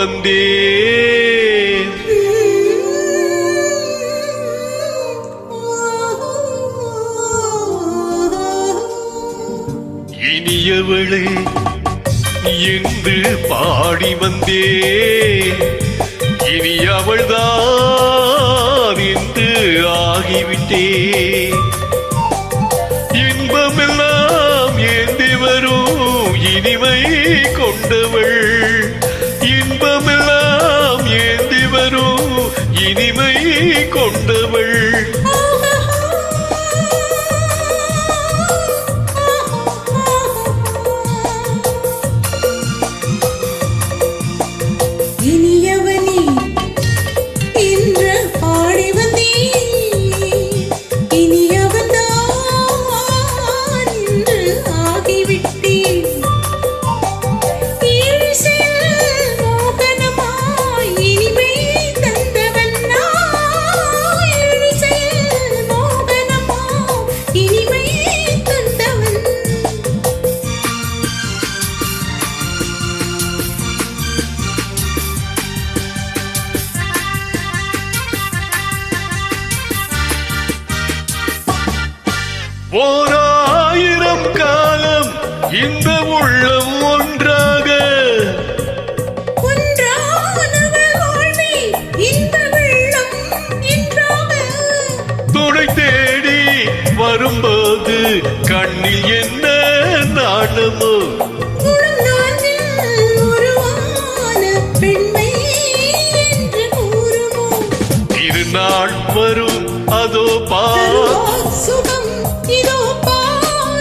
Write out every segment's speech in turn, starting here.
வந்தேன். இனியவளே என்று பாடி வந்தேன். இனி அவள்தான் என்று ஆகிவிட்டேன். இன்பமெல்லாம் ஏந்தி வரும் இனிமை கொண்டவள். இன்பமெல்லாம் ஏந்தி வரும் இனிமை கொண்டவள். ஓராயிரம் காலம் இந்த உள்ளம் ஒன்றாக துணை தேடி வரும்போது கண்ணில் என்ன நாணமோ திருநாள் வரும் அதோ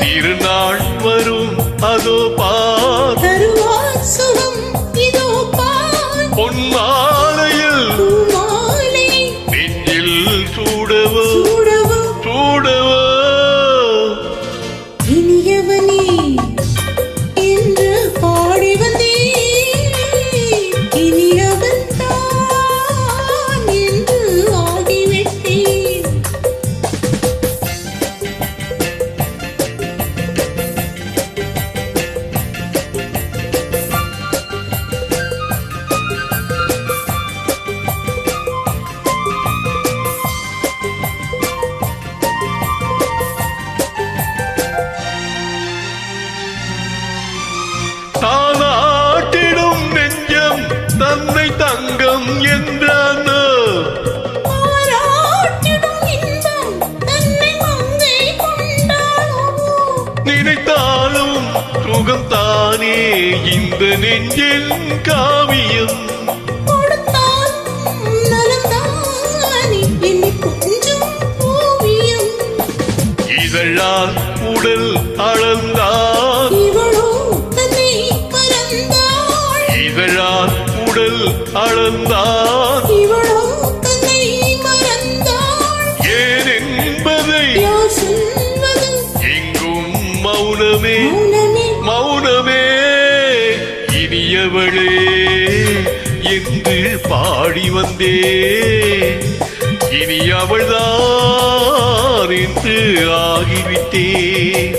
திருநாள் வரும் அதோ பொன்மாலையில் நெஞ்சில் சூடவோ சூடவோ. இனியவனே என்று பாடி வந்தேன். இனியவன் தான் என்று ஆகிவிட்டேன். தாலாட்டிடும் நெஞ்சம் தன்னை தங்கம் என்றானோ நினைத்தாலும் சுகம் தானே இந்த நெஞ்சில் காவியம். இதழால் உடல் அளந்தான் இதழால் உடல் அளந்தான் ஏன் என்பதை எங்கும் மௌனமே மௌனமே. இனியவளே என்று பாடி வந்தேன். இனி அவள்தான் என்று ஆகிவிட்டேன்.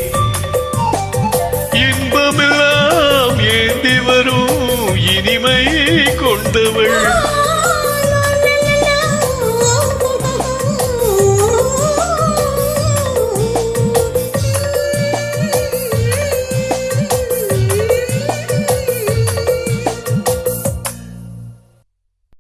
இன்பமெல்லாம் ஏந்தி வரும் இனிமை கொண்டவள்.